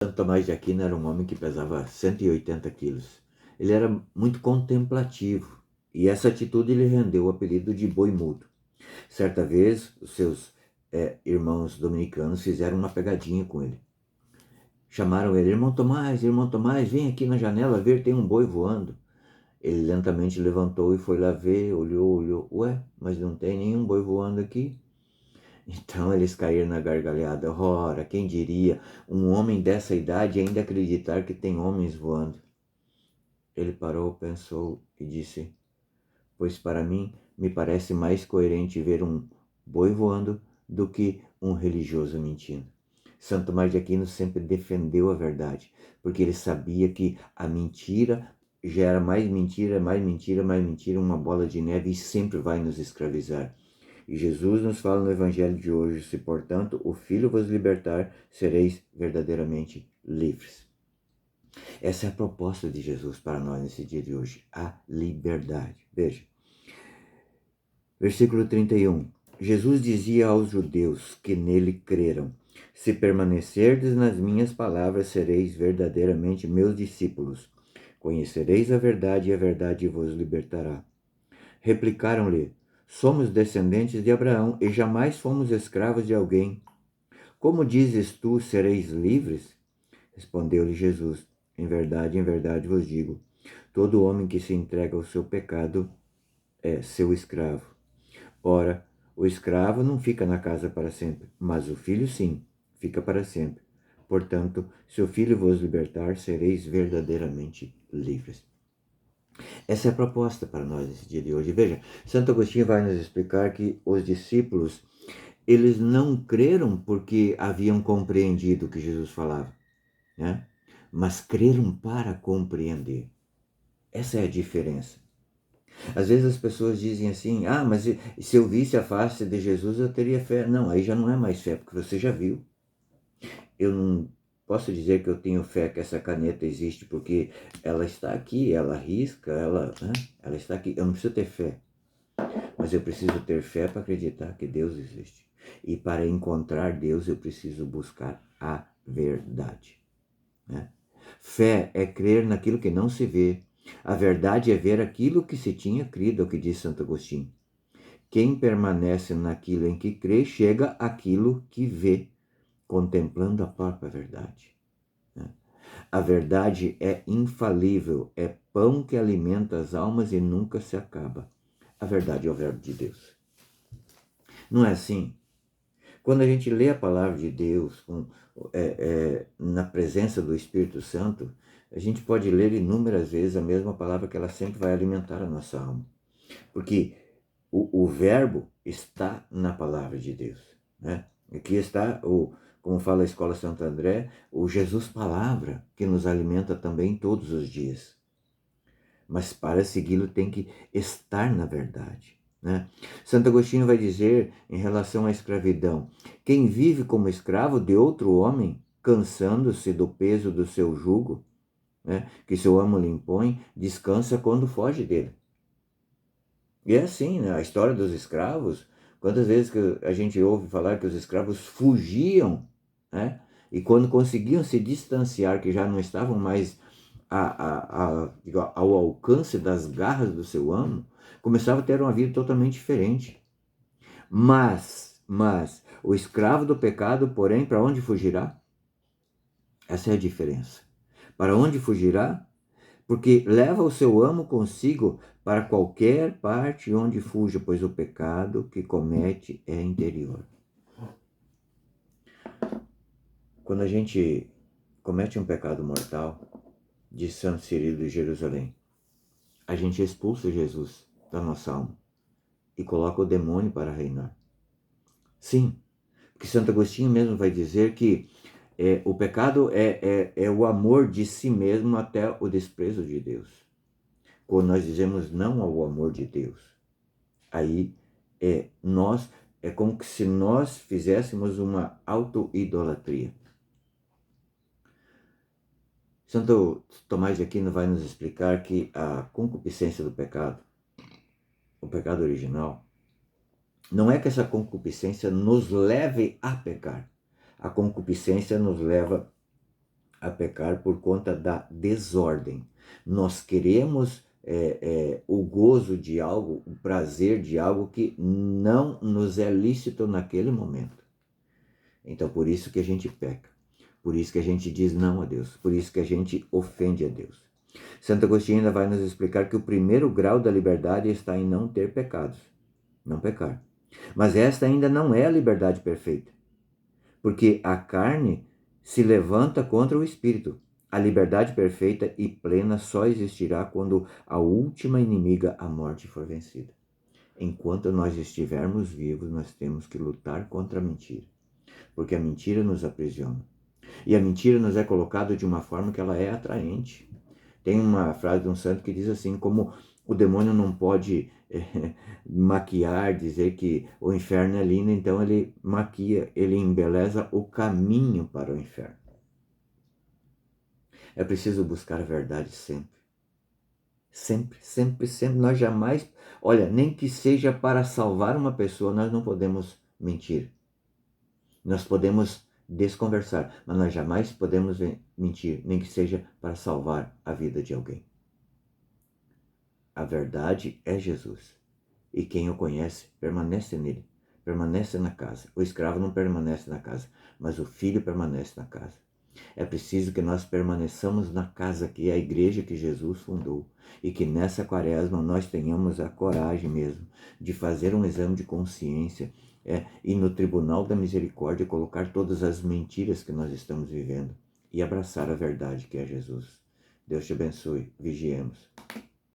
Santo Tomás de Aquino era um homem que pesava 180 quilos. Ele era muito contemplativo e essa atitude lhe rendeu o apelido de boi mudo. Certa vez, os seus irmãos dominicanos fizeram uma pegadinha com ele. Chamaram ele, irmão Tomás, vem aqui na janela ver, tem um boi voando. Ele lentamente levantou e foi lá ver, olhou, ué, mas não tem nenhum boi voando aqui. Então eles caíram na gargalhada. Ora, quem diria, um homem dessa idade ainda acreditar que tem homens voando? Ele parou, pensou e disse, pois para mim me parece mais coerente ver um boi voando do que um religioso mentindo. Santo Tomás de Aquino sempre defendeu a verdade, porque ele sabia que a mentira gera mais mentira, mais mentira, mais mentira, uma bola de neve e sempre vai nos escravizar. E Jesus nos fala no Evangelho de hoje, se portanto o Filho vos libertar, sereis verdadeiramente livres. Essa é a proposta de Jesus para nós nesse dia de hoje, a liberdade. Veja, versículo 31. Jesus dizia aos judeus que nele creram, se permanecerdes nas minhas palavras, sereis verdadeiramente meus discípulos. Conhecereis a verdade e a verdade vos libertará. Replicaram-lhe, somos descendentes de Abraão e jamais fomos escravos de alguém. Como dizes tu, sereis livres? Respondeu-lhe Jesus, em verdade vos digo, todo homem que se entrega ao seu pecado é seu escravo. Ora, o escravo não fica na casa para sempre, mas o filho sim, fica para sempre. Portanto, se o filho vos libertar, sereis verdadeiramente livres. Essa é a proposta para nós nesse dia de hoje. Veja, Santo Agostinho vai nos explicar que os discípulos, eles não creram porque haviam compreendido o que Jesus falava, né? Mas creram para compreender. Essa é a diferença. Às vezes as pessoas dizem assim, mas se eu visse a face de Jesus eu teria fé. Não, aí já não é mais fé, porque você já viu. Eu não posso dizer que eu tenho fé que essa caneta existe porque ela está aqui, ela risca, ela está aqui. Eu não preciso ter fé, mas eu preciso ter fé para acreditar que Deus existe. E para encontrar Deus eu preciso buscar a verdade, né? Fé é crer naquilo que não se vê. A verdade é ver aquilo que se tinha crido, é o que diz Santo Agostinho. Quem permanece naquilo em que crê, chega àquilo que vê, contemplando a própria verdade. A verdade é infalível, é pão que alimenta as almas e nunca se acaba. A verdade é o verbo de Deus. Não é assim? Quando a gente lê a palavra de Deus na presença do Espírito Santo, a gente pode ler inúmeras vezes a mesma palavra que ela sempre vai alimentar a nossa alma. Porque o verbo está na palavra de Deus, né? Aqui está, como fala a Escola Santo André, o Jesus Palavra, que nos alimenta também todos os dias. Mas para segui-lo tem que estar na verdade, né? Santo Agostinho vai dizer em relação à escravidão, quem vive como escravo de outro homem, cansando-se do peso do seu jugo, né, que seu amo lhe impõe, descansa quando foge dele. E é assim, né? A história dos escravos, quantas vezes que a gente ouve falar que os escravos fugiam, né? E quando conseguiam se distanciar, que já não estavam mais ao alcance das garras do seu amo, começava a ter uma vida totalmente diferente. Mas, o escravo do pecado, porém, para onde fugirá? Essa é a diferença. Para onde fugirá? Porque leva o seu amo consigo para qualquer parte onde fuja, pois o pecado que comete é interior. Quando a gente comete um pecado mortal, diz Santo Cirilo de Jerusalém, a gente expulsa Jesus da nossa alma e coloca o demônio para reinar. Sim, porque Santo Agostinho mesmo vai dizer que o pecado é o amor de si mesmo até o desprezo de Deus. Quando nós dizemos não ao amor de Deus, aí é como se nós fizéssemos uma auto-idolatria. Santo Tomás de Aquino vai nos explicar que a concupiscência do pecado, o pecado original, não é que essa concupiscência nos leve a pecar. A concupiscência nos leva a pecar por conta da desordem. Nós queremos o gozo de algo, o prazer de algo que não nos é lícito naquele momento. Então, por isso que a gente peca. Por isso que a gente diz não a Deus. Por isso que a gente ofende a Deus. Santo Agostinho ainda vai nos explicar que o primeiro grau da liberdade está em não ter pecados. Não pecar. Mas esta ainda não é a liberdade perfeita. Porque a carne se levanta contra o espírito. A liberdade perfeita e plena só existirá quando a última inimiga, a morte, for vencida. Enquanto nós estivermos vivos, nós temos que lutar contra a mentira. Porque a mentira nos aprisiona. E a mentira nos é colocada de uma forma que ela é atraente. Tem uma frase de um santo que diz assim, como o demônio não pode maquiar, dizer que o inferno é lindo, então ele maquia, ele embeleza o caminho para o inferno. É preciso buscar a verdade sempre. Sempre, sempre, sempre. Nós jamais, olha, nem que seja para salvar uma pessoa, nós não podemos mentir. Nós podemos desconversar, mas nós jamais podemos mentir, nem que seja para salvar a vida de alguém. A verdade é Jesus. E quem o conhece permanece nele, permanece na casa. O escravo não permanece na casa, mas o filho permanece na casa. É preciso que nós permaneçamos na casa que é a igreja que Jesus fundou e que nessa quaresma nós tenhamos a coragem mesmo de fazer um exame de consciência e no tribunal da misericórdia colocar todas as mentiras que nós estamos vivendo e abraçar a verdade que é Jesus. Deus te abençoe. Vigiemos.